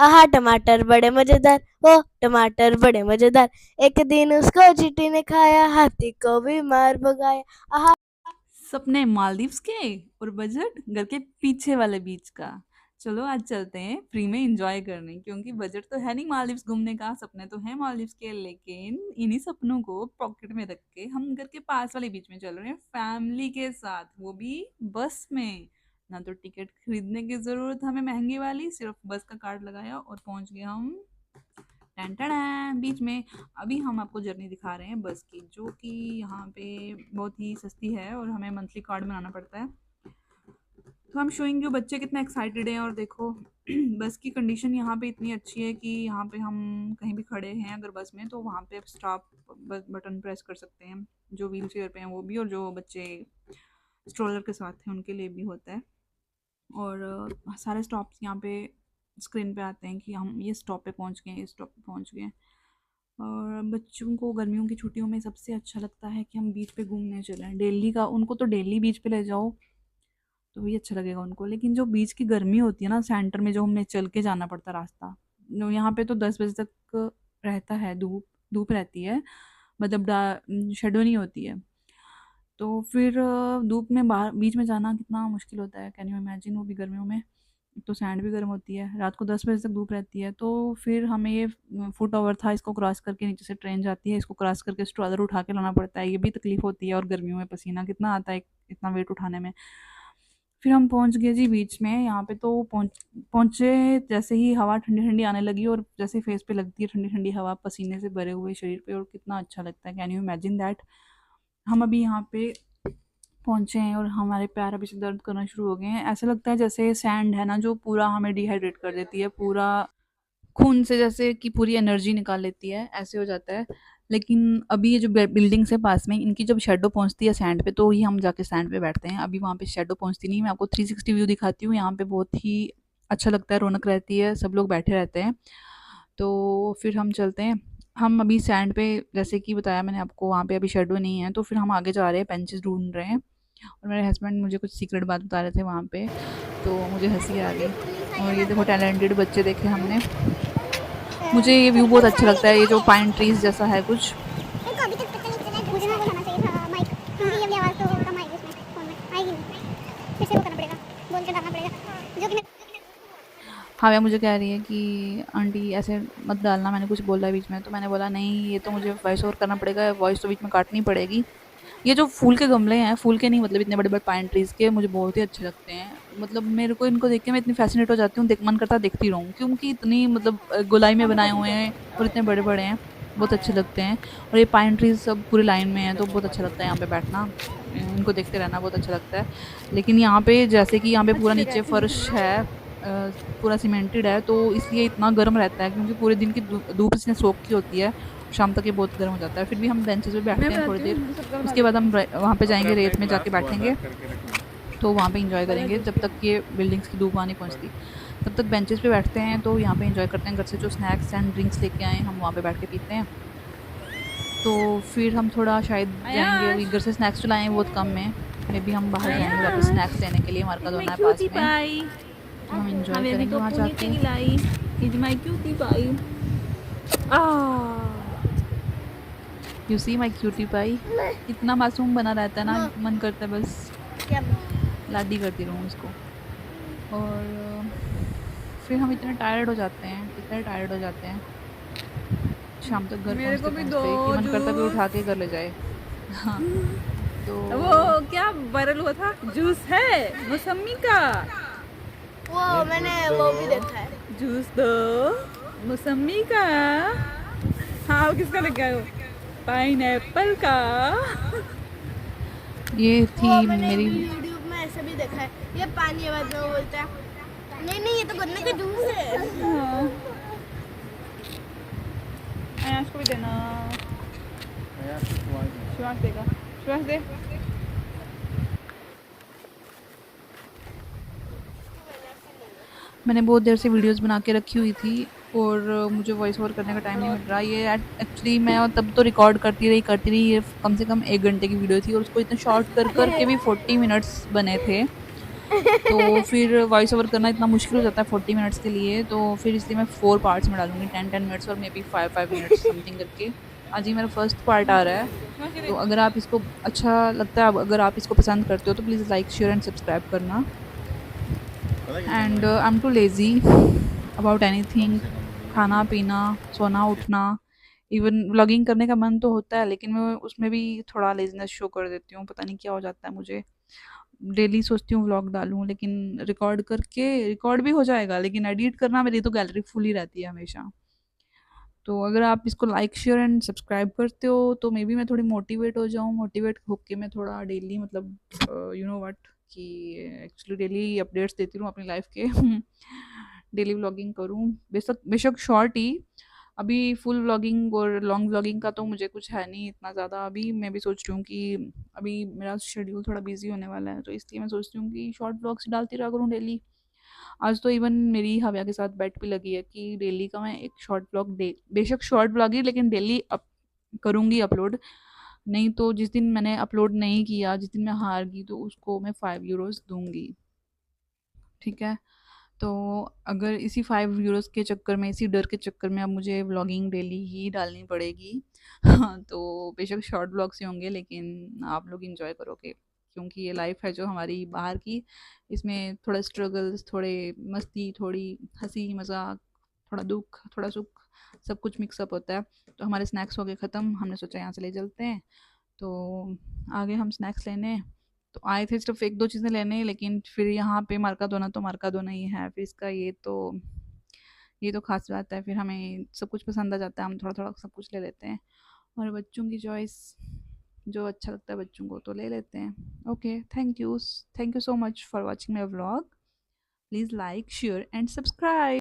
आहा टमाटर बड़े मजेदार, ओ टमाटर बड़े मजेदार। एक दिन उसको चींटी ने खाया, हाथी को भी मार भगाया। आहा। सपने मालदीव्स के और बजट घर के पीछे वाले बीच का। चलो आज चलते हैं फ्री में एंजॉय करने, क्योंकि बजट तो है नहीं मालदीव्स घूमने का, सपने तो है मालदीव्स के, लेकिन इन्हीं सपनों को पॉकेट में रख के हम घर के पास वाले बीच में चल रहे हैं फैमिली के साथ, वो भी बस में। ना तो टिकट खरीदने की जरूरत हमें महंगी वाली, सिर्फ बस का कार्ड लगाया और पहुंच गए हम टन टन बीच में। अभी हम आपको जर्नी दिखा रहे हैं बस की, जो कि यहाँ पे बहुत ही सस्ती है और हमें मंथली कार्ड बनाना पड़ता है। तो हम शोइंग जो बच्चे कितने एक्साइटेड हैं, और देखो बस की कंडीशन यहाँ पे इतनी अच्छी है कि यहाँ पे हम कहीं भी खड़े हैं अगर बस में, तो वहाँ पे स्टॉप बटन प्रेस कर सकते हैं। जो व्हील चेयर पे हैं वो भी, और जो बच्चे स्ट्रोलर के साथ हैं उनके लिए भी होता है। और सारे स्टॉप्स यहाँ पे स्क्रीन पे आते हैं कि हम ये स्टॉप पे पहुँच गए, ये स्टॉप पे पहुँच गए। और बच्चों को गर्मियों की छुट्टियों में सबसे अच्छा लगता है कि हम बीच पे घूमने चलें। दिल्ली का उनको तो डेली बीच पे ले जाओ तो भी अच्छा लगेगा उनको, लेकिन जो बीच की गर्मी होती है ना, सेंटर में जो हमें चल के जाना पड़ता रास्ता, जो यहाँ पे तो 10 बजे तक रहता है, धूप धूप रहती है, मतलब शेडो नहीं होती है। तो फिर धूप में बाहर बीच में जाना कितना मुश्किल होता है, कैन यू इमेजिन, वो भी गर्मियों में। एक तो सैंड भी गर्म होती है, रात को 10 बजे तक धूप रहती है। तो फिर हमें ये फुट ओवर था, इसको क्रॉस करके नीचे से ट्रेन जाती है, इसको क्रॉस करके स्ट्रॉलर उठा के लाना पड़ता है, ये भी तकलीफ होती है। और गर्मियों में पसीना कितना आता है इतना वेट उठाने में। फिर हम पहुंच गए जी बीच में। यहाँ पे तो पहुंचे जैसे ही हवा ठंडी ठंडी आने लगी, और जैसे फेस पे लगती है ठंडी ठंडी हवा पसीने से भरे हुए शरीर पे, और कितना अच्छा लगता है, कैन यू इमेजिन दैट। हम अभी यहाँ पे पहुँचे हैं और हमारे पैर अभी से दर्द करना शुरू हो गए हैं। ऐसा लगता है जैसे सैंड है ना, जो पूरा हमें डिहाइड्रेट कर देती है, पूरा खून से जैसे कि पूरी एनर्जी निकाल लेती है, ऐसे हो जाता है। लेकिन अभी ये जो बिल्डिंग्स है पास में, इनकी जब शेडो पहुंचती है सैंड पे, तो ही हम जाके सैंड पे बैठते हैं। अभी वहाँ पे शेडो पहुंचती नहीं। मैं आपको 360 व्यू दिखाती हूँ। यहाँ पे बहुत ही अच्छा लगता है, रौनक रहती है, सब लोग बैठे रहते हैं। तो फिर हम चलते हैं। हम अभी सैंड पे, जैसे कि बताया मैंने आपको, वहाँ पे अभी शेडो नहीं है, तो फिर हम आगे जा रहे हैं, बेंचेस ढूंढ रहे हैं। और मेरे हस्बैंड मुझे कुछ सीक्रेट बात बता रहे थे वहाँ पे, तो मुझे हंसी आ गई। और ये देखो टैलेंटेड बच्चे देखे हमने। मुझे ये व्यू बहुत अच्छा लगता है, ये जो पाइन ट्रीज जैसा है कुछ। मुझे ना वो लाना चाहिए था माइक, क्योंकि ये वाली आवाज़ तो कम आएगी उसमें, फ़ोन में आएगी नहीं। फिर से वो करना पड़ेगा, बोल के डालना पड़ेगा, जो कि मैं। हाँ भैया मुझे कह रही है कि आंटी ऐसे मत डालना, मैंने कुछ बोला है बीच में, तो मैंने बोला नहीं, ये तो मुझे वॉइस ओवर करना पड़ेगा, वॉइस तो बीच में काटनी पड़ेगी। ये जो फूल के गमले हैं, फूल के नहीं मतलब इतने बड़े बड़े पाइन ट्रीज के, मुझे बहुत ही अच्छे लगते हैं। मतलब मेरे को इनको देख के मैं इतनी फैसिनेट हो जाती हूँ, देख मन करता है देखती रहूँ, क्योंकि इतनी मतलब गोलाई में बनाए हुए हैं और इतने बड़े बड़े हैं, बहुत अच्छे लगते हैं। और ये पाइन ट्रीज सब पूरी लाइन में हैं, तो बहुत अच्छा लगता है यहाँ पे बैठना, इनको देखते रहना बहुत अच्छा लगता है। लेकिन यहाँ पे जैसे कि यहाँ पे पूरा नीचे फर्श है, पूरा सीमेंटेड है, तो इसलिए इतना गर्म रहता है, क्योंकि पूरे दिन की धूप इसने सोख की होती है, शाम तक ये बहुत गर्म हो जाता है। फिर भी हम बेंचेस पे बैठते हैं थोड़ी देर, उसके बाद हम वहाँ पे जाएंगे, रेत में जाके बैठेंगे, तो वहाँ पे इंजॉय करेंगे जब तक ये बिल्डिंग्स की धूप वहाँ नहीं पहुँचती। तब तक बेंचेस पे बैठते हैं, तो यहाँ पे इंजॉय करते हैं। घर से जो स्नैक्स एंड ड्रिंक्स लेके आए हम वहाँ पे बैठ के पीते हैं। तो फिर हम थोड़ा शायद जाएंगे, अभी घर से स्नैक्स तो लाए हैं बहुत कम में, मे भी हम बाहर जाएंगे वापस स्नैक्स लेने के लिए, हमारे का दोना है पास में, तो हम इंजॉय करेंगे वहाँ जाके। You see my cutie pie, इतना मासूम बना रहता है ना, मन करता है बस लाडी करती रहूँ उसको। और फिर हम इतने टायर्ड हो जाते हैं, इतने टायर्ड हो जाते हैं शाम तक घर मेरे पहुँचते को भी दो पहुँचते कि मन करता है कि जूस। उठा के घर ले जाए। हाँ। तो वो क्या वायरल हुआ था, जूस है मौसमी का, वो मैंने वो भी देखा है। जूस दो मौसमी का। हाँ वो किसका लग गया, वो पाइनएप्पल का। ये वो थी मैंने मेरी। यूट्यूब में ऐसे भी देखा है, ये पानी आवाज में वो बोलता है, नहीं नहीं ये तो गन्ने का जूस है। हाँ आयाश को भी देना, श्वास देगा, श्वास दे। मैंने बहुत देर से वीडियोस बना के रखी हुई थी, और मुझे वॉइस ओवर करने का टाइम नहीं मिल रहा। ये एक्चुअली मैं तब तो रिकॉर्ड करती रही, ये कम से कम 1 घंटे की वीडियो थी, और उसको इतना शॉर्ट कर कर के भी 40 मिनट्स बने थे। तो फिर वॉइस ओवर करना इतना मुश्किल हो जाता है 40 मिनट्स के लिए, तो फिर इसलिए मैं 4 पार्ट्स में डालूँगी, 10-10 मिनट्स और मे बी 5-5 मिनट्स समथिंग करके। आज ही मेरा फर्स्ट पार्ट आ रहा है, तो अगर आप इसको अच्छा लगता है, अगर आप इसको पसंद करते हो तो please like, share and subscribe करना। And I am too lazy about anything, खाना, पीना, सोना, उठना, इवन व्लॉगिंग करने का मन तो होता है, लेकिन मैं उसमें भी थोड़ा लेज़ीनेस शो कर देती हूँ, पता नहीं क्या हो जाता है मुझे। डेली सोचती हूँ व्लॉग डालूँ, लेकिन रिकॉर्ड भी हो जाएगा, लेकिन एडिट करना, मेरी तो गैलरी फुल ही रहती है हमेशा। तो अगर आप इसको लाइक, शेयर एंड सब्सक्राइब करते हो तो मे बी मैं थोड़ी मोटिवेट हो जाऊँ, मोटिवेट होके मैं थोड़ा डेली मतलब यू नो व्हाट कि एक्चुअली डेली अपडेट्स देती रहूँ अपनी लाइफ के डेली व्लॉगिंग करूँ, बेशक बेशक शॉर्ट ही। अभी फुल व्लॉगिंग और लॉन्ग व्लॉगिंग का तो मुझे कुछ है नहीं इतना ज़्यादा। अभी मैं भी सोच रही हूँ कि अभी मेरा शेड्यूल थोड़ा बिजी होने वाला है, तो इसलिए मैं सोचती हूँ कि शॉर्ट व्लॉग्स डालती रहा करूँ डेली। आज तो इवन मेरी हव्या के साथ बेट भी लगी है कि डेली का मैं एक शॉर्ट ब्लॉग डे, बेशक शॉर्ट ब्लॉग ही, लेकिन डेली अप करूँगी अपलोड। नहीं तो जिस दिन मैंने अपलोड नहीं किया, जिस दिन मैं हार गई, तो उसको मैं 5 यूरोज़ दूंगी, ठीक है। तो अगर इसी 5 यूरोज़ के चक्कर में, इसी डर के चक्कर में अब मुझे व्लॉगिंग डेली ही डालनी पड़ेगी तो बेशक शॉर्ट ब्लॉग्स ही होंगे, लेकिन आप लोग इंजॉय करोगे, क्योंकि ये लाइफ है जो हमारी बाहर की, इसमें थोड़ा स्ट्रगल्स, थोड़े मस्ती, थोड़ी हंसी मजाक, थोड़ा दुख, थोड़ा सुख, सब कुछ मिक्सअप होता है। तो हमारे स्नैक्स हो गए ख़त्म, हमने सोचा यहाँ से ले चलते हैं, तो आगे हम स्नैक्स लेने। तो आए थे सिर्फ एक दो चीज़ें लेने, लेकिन फिर यहाँ पे मार्काडोना तो मार्काडोना ही है, फिर इसका ये तो खास बात है, फिर हमें सब कुछ पसंद आ जाता है, हम थोड़ा थोड़ा सब कुछ ले लेते हैं, और बच्चों की चॉइस, जो अच्छा लगता है बच्चों को तो ले लेते हैं। Okay, thank you so much for watching my vlog. Please like, share and subscribe.